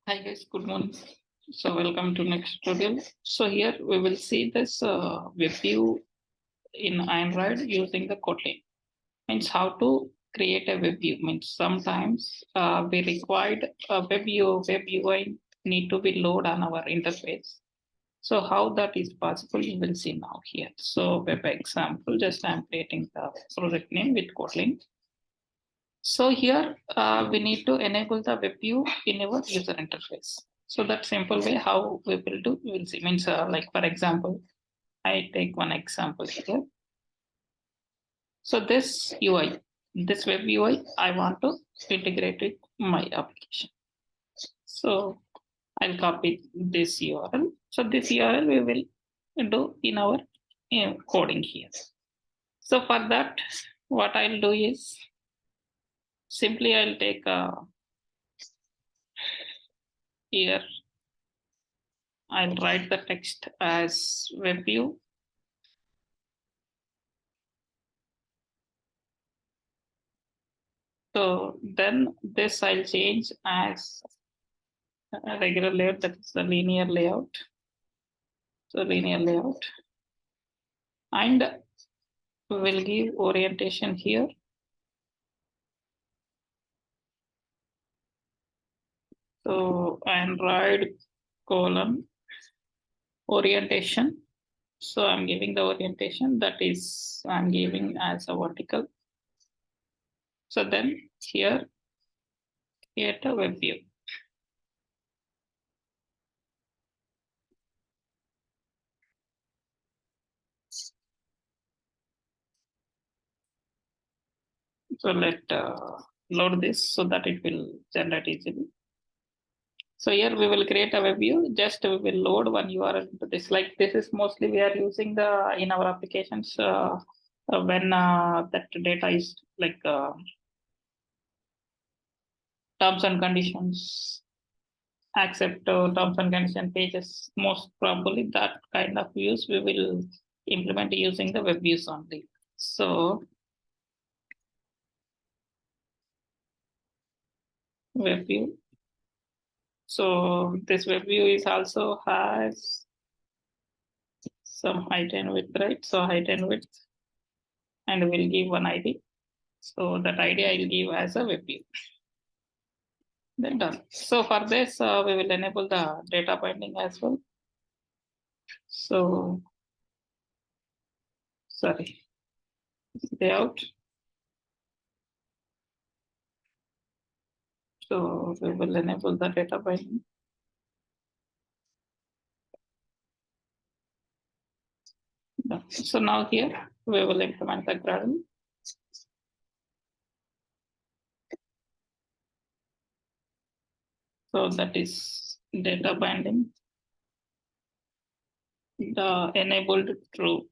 Hi guys, good morning. So welcome to next tutorial. So here we will see this WebView in Android using the Kotlin. Means how to create a WebView. Means sometimes we required a web UI need to be load on our interface. So how that is possible, you will see now here. So web example, just I'm creating the project name with Kotlin. So here we need to enable the web view in our user interface. So that simple way how we will do, we will see. Means like for example, I take one example here. So this UI, this web UI, I want to integrate with my application. So I'll copy this URL. So this URL we will do in our coding here. So for that, what I'll do is simply I'll take here I'll write the text as WebView. So then this I'll change as a regular layout, that is the linear layout. So linear layout. And we'll give orientation here. So Android orientation. So I'm giving the orientation that is I'm giving as a vertical. So then here create a web view. So let load this so that it will generate easily. So here we will create a web view. Just we will load one URL into this. Like this is mostly we are using the in our applications when that data is like terms and conditions, accept terms and condition pages. Most probably that kind of views we will implement using the web views only. So web view. So this web view is also has some height and width, right? So height and width, and we'll give one ID. So that ID I'll give as a web view. Then done. So for this, we will enable the data binding as well. So, sorry, layout. So we will enable the data binding. So now here we will implement the Gradle. So that is data binding. The enabled true.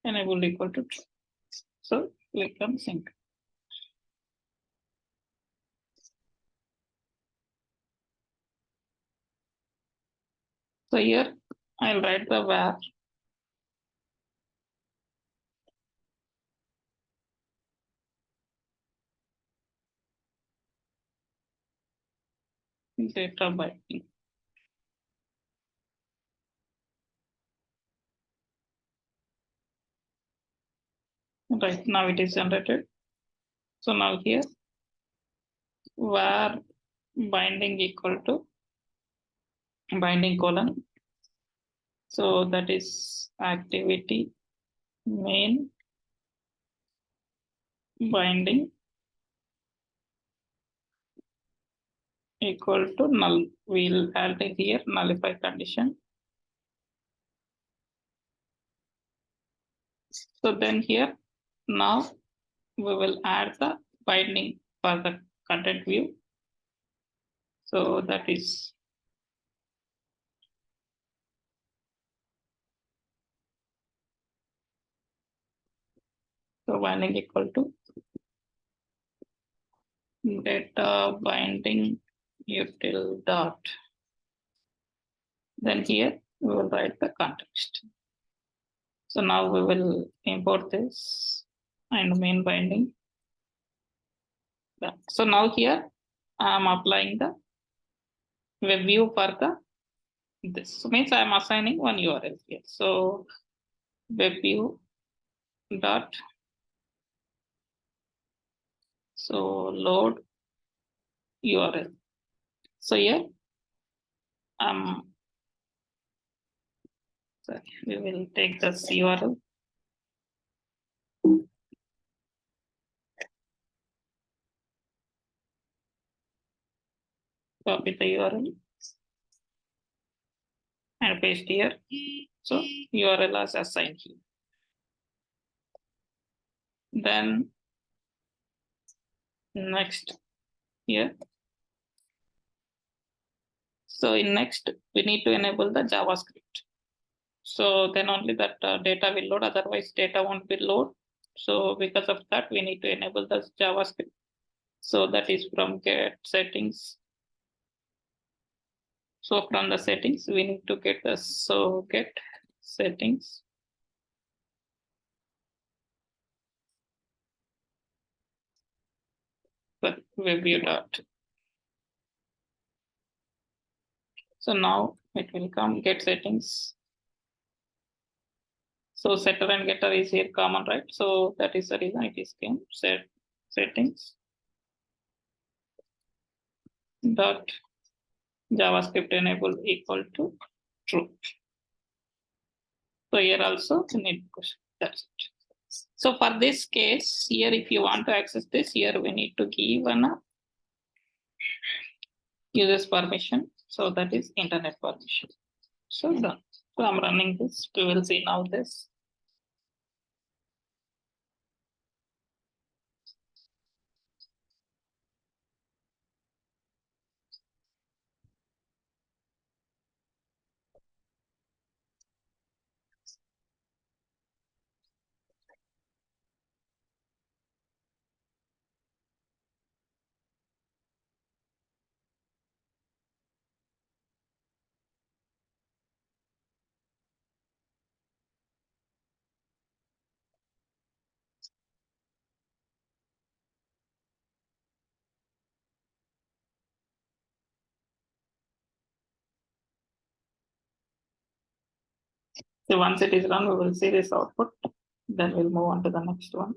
Enabled equal to true. So click on sync. So here I'll write the var data binding. Right now it is generated. So now here var binding equal to binding colon. So that is activity main binding equal to null. We'll add here nullify condition. So then here now we will add the binding for the content view. So that is so binding equal to data binding util dot. Then here we will write the context. So now we will import this and main binding. So now here I'm applying the WebView for the this. So means I'm assigning one URL here. So WebView dot so load URL. So here sorry, we will take this URL. Copy the URL and paste here. So URL is assigned here. Then next here. So in next, we need to enable the JavaScript. So then only that data will load, otherwise data won't be load. So because of that, we need to enable the JavaScript. So that is from get settings. So from the settings, we need to get the so get settings. But WebView dot. So now it will come get settings. So setter and getter is here common, right? So that is the reason it is came set settings dot JavaScript enable equal to true. So here also you need question. That's it. So for this case here, if you want to access this here, we need to give an users permission. So that is internet permission. So done. So I'm running this. We will see now this. So once it is run, we will see this output. Then we'll move on to the next one.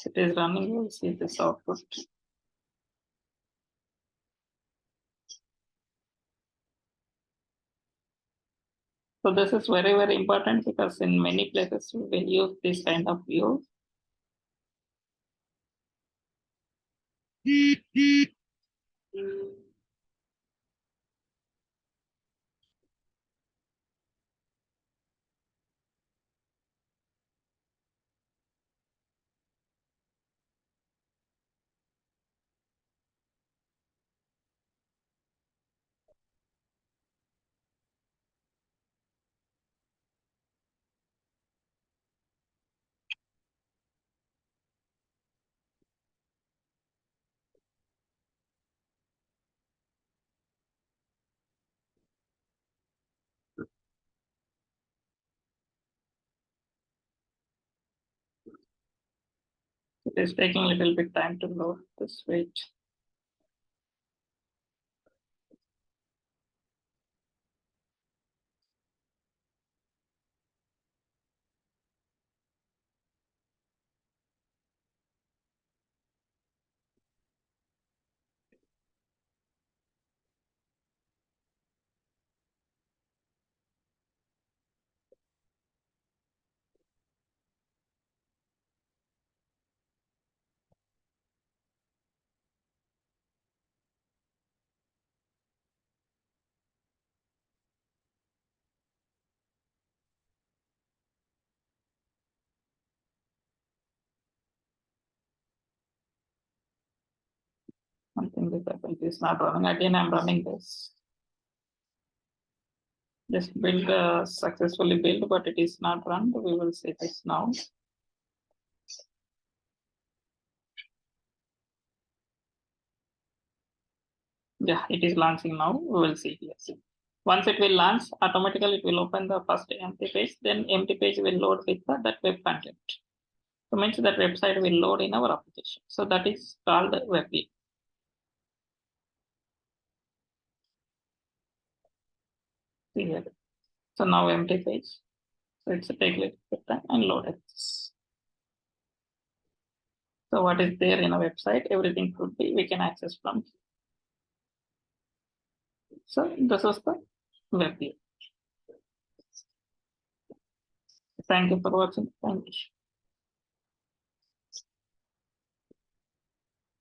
So it is running, we'll see this output. So this is very, very important because in many places we will use this kind of view. It is taking a little bit time to load this. Wait. Something this happened. It is not running. Again, I'm running this. Just build successfully build, but it is not run. We will see this now. Yeah, it is launching now. We will see here. Once it will launch, automatically it will open the first empty page. Then empty page will load with that web content. So means that website will load in our application. So that is called WebView. See here. So now empty page. So it's a take a little bit time and load it. So what is there in a website? Everything could be we can access from. So this is the WebView. Thank you for watching. Thank you.